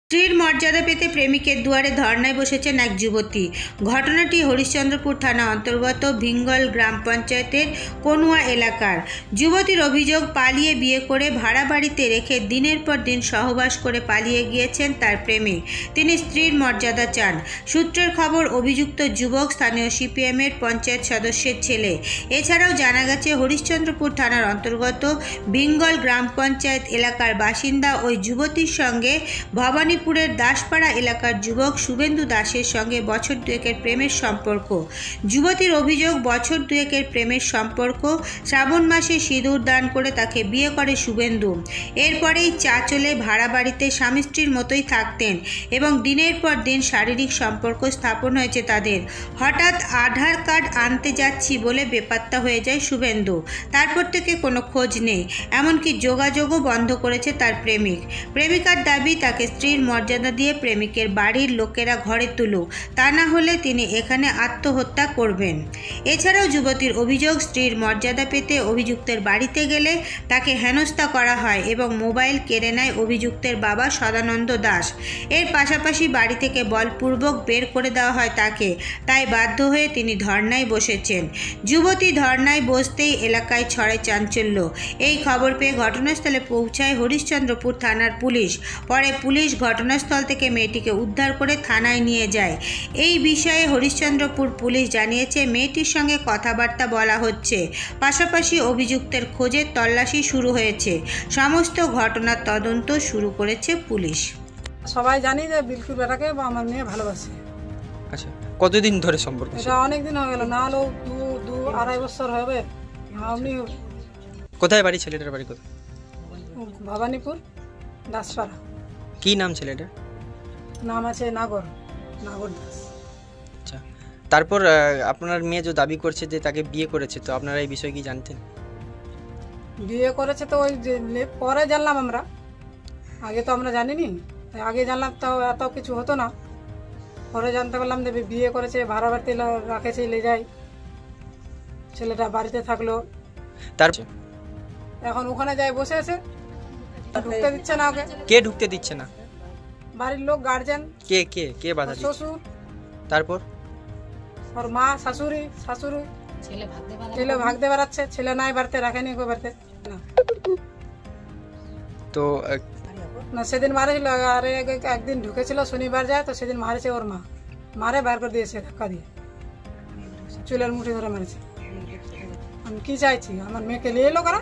স্ত্রীর মর্যাদা পেতে প্রেমিকের দুয়ারে ধর্নায় বসেছেন এক যুবতী। ঘটনাটি হরিশ্চন্দ্রপুর থানা অন্তর্গত ভিঙ্গল গ্রাম পঞ্চায়েতের কনুয়া এলাকার। যুবতীর অভিযোগ, পালিয়ে বিয়ে করে ভাড়া বাড়িতে রেখে দিনের পর দিন সহবাস করে পালিয়ে গিয়েছেন তার প্রেমিক। তিনি স্ত্রীর মর্যাদা চান। সূত্রের খবর, অভিযুক্ত যুবক স্থানীয় সিপিএমের পঞ্চায়েত সদস্যের ছেলে। এছাড়াও জানা গেছে, হরিশ্চন্দ্রপুর থানার অন্তর্গত ভিঙ্গল গ্রাম পঞ্চায়েত এলাকার বাসিন্দা ওই যুবতীর সঙ্গে ভবানীপুরের দাসপাড়া এলাকার যুবক শুভেন্দু দাসের সঙ্গে বছর দুয়েকের প্রেমের সম্পর্ক। যুবতীর অভিযোগ, বছর দুয়েকের প্রেমের সম্পর্ক। শ্রাবণ মাসে সিঁদুর দান করে তাকে বিয়ে করে শুভেন্দু। এরপরেই চাঁচলে ভাড়া বাড়িতে স্বামী স্ত্রীর মতোই থাকতেন এবং দিনের পর দিন শারীরিক সম্পর্ক স্থাপন হয়েছে তাদের। হঠাৎ আধার কার্ড আনতে যাচ্ছি বলে বেপাত্তা হয়ে যায় শুভেন্দু। তারপর থেকে কোনো খোঁজ নেই, এমনকি যোগাযোগও বন্ধ করেছে তার প্রেমিক। প্রেমিকার দাবি, তাকে স্ত্রীর মর্যাদা দিয়ে প্রেমিকের বাড়ির লোকেরা ঘরে তুলুক, তা না হলে তিনি এখানে আত্মহত্যা করবেন। এছাড়াও যুবতীর অভিযোগ, স্ত্রীর মর্যাদা পেতে অভিযুক্তের বাড়িতে গেলে তাকে হেনস্থা করা হয় এবং মোবাইল কেড়ে নেয় অভিযুক্তের বাবা সদানন্দ দাস। এর পাশাপাশি বাড়ি থেকে বলপূর্বক বের করে দেওয়া হয় তাকে। তাই বাধ্য হয়ে তিনি ধর্নায় বসেছেন। যুবতী ধর্নায় বসতেই এলাকায় ছড়ায় চাঞ্চল্য। এই খবর পেয়ে ঘটনাস্থলে পৌঁছায় হরিশ্চন্দ্রপুর থানার পুলিশ। পরে পুলিশ ঘটনাস্থল থেকে মেয়েটিকে উদ্ধার করে থানায় নিয়ে যায়। এই বিষয়ে হরিশ্চন্দ্রপুর পুলিশ জানিয়েছে, মেয়েটির সঙ্গে কথাবার্তা বলা হচ্ছে। পাশাপাশি অভিযুক্তের খোঁজে তল্লাশি শুরু হয়েছে। সমস্ত ঘটনার তদন্ত শুরু করেছে পুলিশ। সবাই জানি যে বিলকুল বেটাকে বা আমার মেয়ে ভালোবাসে। আচ্ছা, কতদিন ধরে সম্পর্ক? এটা অনেক দিন হয়ে গেল, না হলেও দু আড়াই বছর হবে। আপনি কোথায় বাড়ি? ছেলেটার বাড়ি কোথায়? ভবানীপুর দাসপাড়া। কি নাম ছেলেটার? নাম আছে নাগর দাস। আচ্ছা, তারপর আপনার মেয়ে যে দাবি করছে যে তাকে বিয়ে করেছে, তো আপনারা এই বিষয়ে কি জানতেন? বিয়ে করেছে তো ওই পরে জানলাম আমরা, আগে তো আমরা জানিনি। আগে জানলাম তাও এত কিছু হতো না। পরে জানতে পারলাম যে বিয়ে করেছে, ভাড়া বাড়িতে রাখেছে, লে যায়। ছেলেটা বাড়িতে থাকলো, তারপর এখন ওখানে যায় বসে আছে, ঢুকতে দিচ্ছে না ওকে। কে ঢুকতে দিচ্ছে না? বাড়ির লোক, গার্জেন। কে কে কে বাধা দিচ্ছে? শ্বশুর, তারপর ওর মা, শাশুড়ি, ছেলে ভাগতে বেড়াচ্ছে। ছেলে নাই বাড়িতে, রাখেনি ওকে বাড়িতে না। তো না, সেদিন মারেছিল। আর একদিন ঢুকেছিল, শনিবার যায়, তো সেদিন মারেছে ওর মা। মারে বার করে দিয়েছে ধাক্কা দিয়ে, চুলের মুঠি ধরে মারেছে। আমি কি চাইছি, আমার মেয়েকে নিয়ে এলো কারা,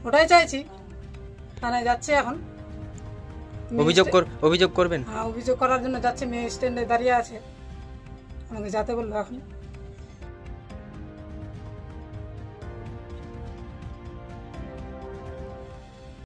ওটাই চাইছি। থানায় যাচ্ছে এখন, অভিযোগ করবেন? হ্যাঁ, অভিযোগ করার জন্য যাচ্ছে। মেয়ে স্ট্যান্ডে দাঁড়িয়ে আছে, আমাকে যেতে বললো এখন।